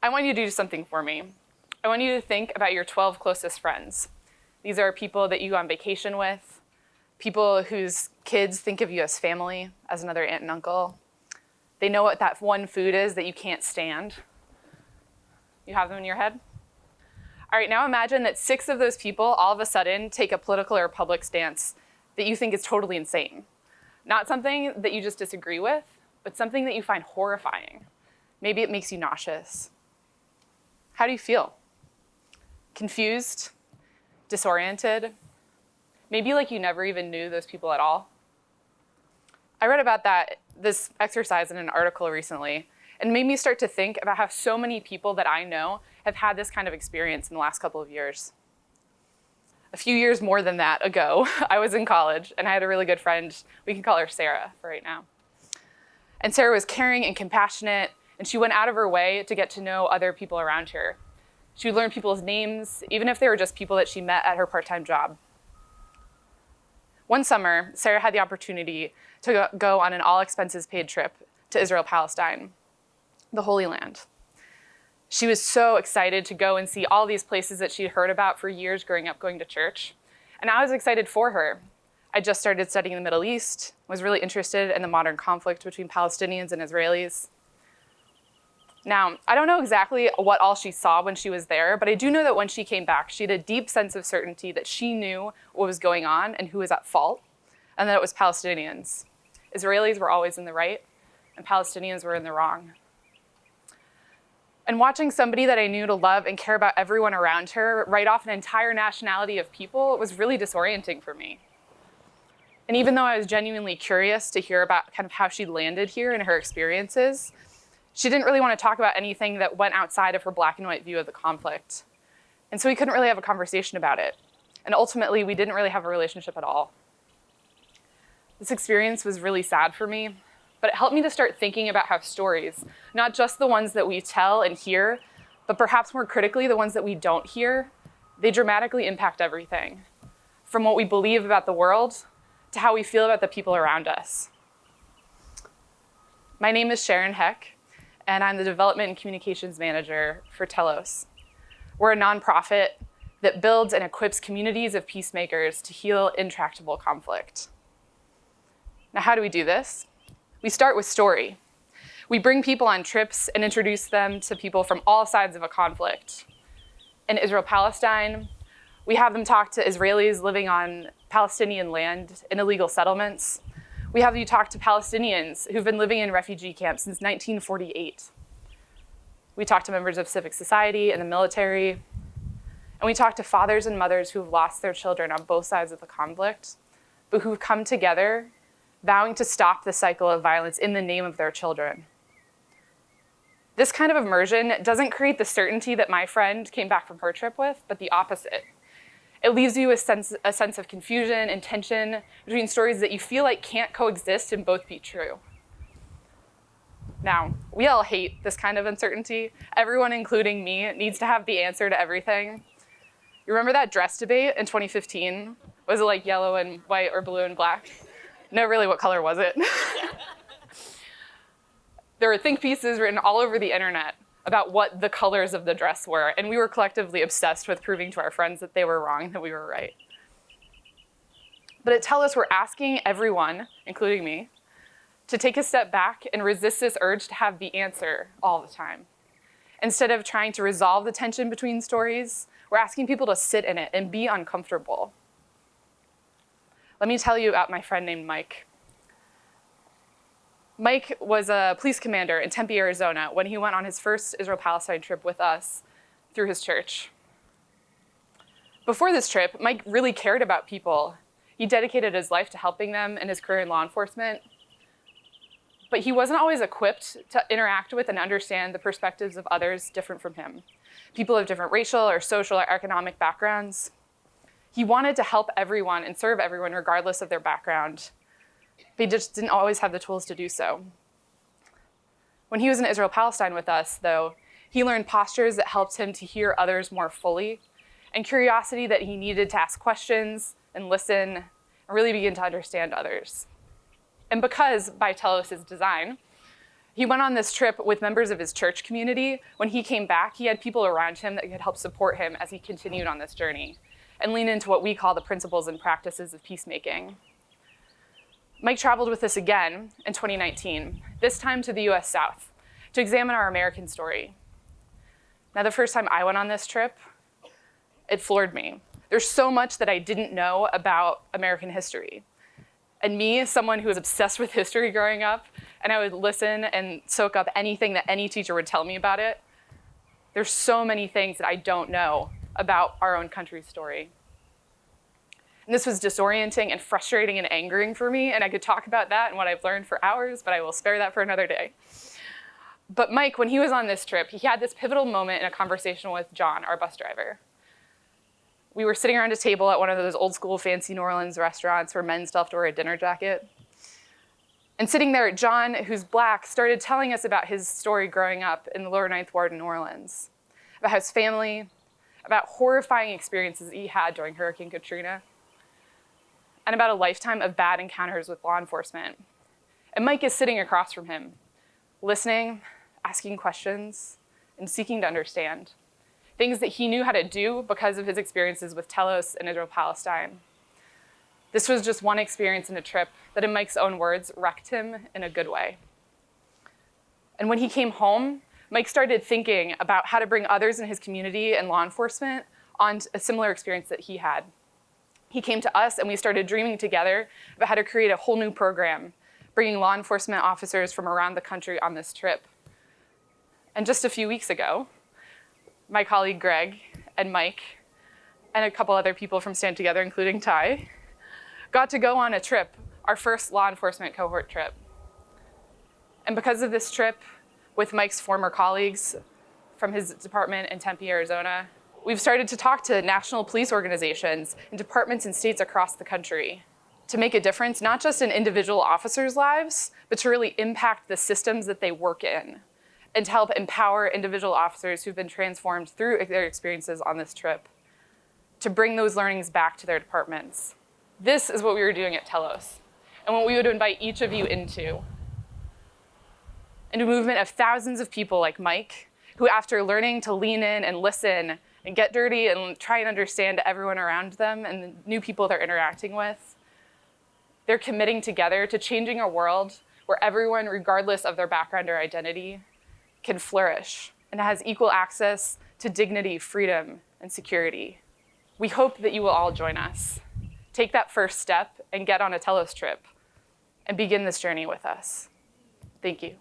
I want you to do something for me. I want you to think about your 12 closest friends. These are people that you go on vacation with, people whose kids think of you as family, as another aunt and uncle. They know what that one food is that you can't stand. You have them in your head? All right, now imagine that 6 of those people all of a sudden take a political or public stance that you think is totally insane. Not something that you just disagree with, but something that you find horrifying. Maybe it makes you nauseous. How do you feel? Confused? Disoriented? Maybe like you never even knew those people at all? I read about this exercise in an article recently, and made me start to think about how so many people that I know have had this kind of experience in the last couple of years. A few years more than that ago, I was in college, and I had a really good friend. We can call her Sarah for right now. And Sarah was caring and compassionate, and she went out of her way to get to know other people around her. She would learn people's names, even if they were just people that she met at her part-time job. One summer, Sarah had the opportunity to go on an all-expenses-paid trip to Israel, Palestine, the Holy Land. She was so excited to go and see all these places that she'd heard about for years growing up going to church. And I was excited for her. I just started studying the Middle East, was really interested in the modern conflict between Palestinians and Israelis. Now, I don't know exactly what all she saw when she was there, but I do know that when she came back, she had a deep sense of certainty that she knew what was going on and who was at fault, and that it was Palestinians. Israelis were always in the right, and Palestinians were in the wrong. And watching somebody that I knew to love and care about everyone around her write off an entire nationality of people was really disorienting for me. And even though I was genuinely curious to hear about kind of how she landed here and her experiences, she didn't really want to talk about anything that went outside of her black and white view of the conflict. And so we couldn't really have a conversation about it. And ultimately, we didn't really have a relationship at all. This experience was really sad for me, but it helped me to start thinking about how stories, not just the ones that we tell and hear, but perhaps more critically, the ones that we don't hear, they dramatically impact everything, from what we believe about the world to how we feel about the people around us. My name is Sharon Hoeck, and I'm the Development and Communications Manager for Telos. We're a nonprofit that builds and equips communities of peacemakers to heal intractable conflict. Now, how do we do this? We start with story. We bring people on trips and introduce them to people from all sides of a conflict. In Israel-Palestine, we have them talk to Israelis living on Palestinian land in illegal settlements. We have you talk to Palestinians who've been living in refugee camps since 1948. We talk to members of civic society and the military. And we talk to fathers and mothers who've lost their children on both sides of the conflict, but who've come together vowing to stop the cycle of violence in the name of their children. This kind of immersion doesn't create the certainty that my friend came back from her trip with, but the opposite. It leaves you a sense of confusion and tension between stories that you feel like can't coexist and both be true. Now, we all hate this kind of uncertainty. Everyone, including me, needs to have the answer to everything. You remember that dress debate in 2015? Was it like yellow and white or blue and black? No, really, what color was it? There were think pieces written all over the internet about what the colors of the dress were, and we were collectively obsessed with proving to our friends that they were wrong and that we were right. But at Telos, we're asking everyone, including me, to take a step back and resist this urge to have the answer all the time. Instead of trying to resolve the tension between stories, we're asking people to sit in it and be uncomfortable. Let me tell you about my friend named Mike. Mike was a police commander in Tempe, Arizona, when he went on his first Israel-Palestine trip with us through his church. Before this trip, Mike really cared about people. He dedicated his life to helping them and his career in law enforcement. But he wasn't always equipped to interact with and understand the perspectives of others different from him, people of different racial or social or economic backgrounds. He wanted to help everyone and serve everyone regardless of their background. But he just didn't always have the tools to do so. When he was in Israel-Palestine with us, though, he learned postures that helped him to hear others more fully, and curiosity that he needed to ask questions and listen and really begin to understand others. And because, by Telos' design, He went on this trip with members of his church community. When he came back, he had people around him that could help support him as he continued on this journey and lean into what we call the principles and practices of peacemaking. Mike traveled with us again in 2019, this time to the US South, to examine our American story. Now, the first time I went on this trip, it floored me. There's so much that I didn't know about American history. And me, as someone who was obsessed with history growing up, and I would listen and soak up anything that any teacher would tell me about it, there's so many things that I don't know about our own country's story. And this was disorienting and frustrating and angering for me, and I could talk about that and what I've learned for hours, but I will spare that for another day. But Mike, when he was on this trip, he had this pivotal moment in a conversation with John, our bus driver. We were sitting around a table at one of those old school fancy New Orleans restaurants where men still have to wear a dinner jacket. And sitting there, John, who's Black, started telling us about his story growing up in the lower Ninth Ward in New Orleans, about his family, about horrifying experiences he had during Hurricane Katrina, and about a lifetime of bad encounters with law enforcement. And Mike is sitting across from him, listening, asking questions, and seeking to understand. Things that he knew how to do because of his experiences with Telos and Israel-Palestine. This was just one experience in a trip that, in Mike's own words, wrecked him in a good way. And when he came home, Mike started thinking about how to bring others in his community and law enforcement on a similar experience that he had. He came to us and we started dreaming together about how to create a whole new program, bringing law enforcement officers from around the country on this trip. And just a few weeks ago, my colleague Greg and Mike and a couple other people from Stand Together, including Ty, got to go on a trip, our first law enforcement cohort trip. And because of this trip, with Mike's former colleagues from his department in Tempe, Arizona, we've started to talk to national police organizations and departments and states across the country to make a difference, not just in individual officers' lives, but to really impact the systems that they work in, and to help empower individual officers who've been transformed through their experiences on this trip, to bring those learnings back to their departments. This is what we were doing at Telos, and what we would invite each of you into a movement of thousands of people like Mike, who after learning to lean in and listen and get dirty and try and understand everyone around them and the new people they're interacting with, they're committing together to changing a world where everyone, regardless of their background or identity, can flourish and has equal access to dignity, freedom, and security. We hope that you will all join us. Take that first step and get on a Telos trip and begin this journey with us. Thank you.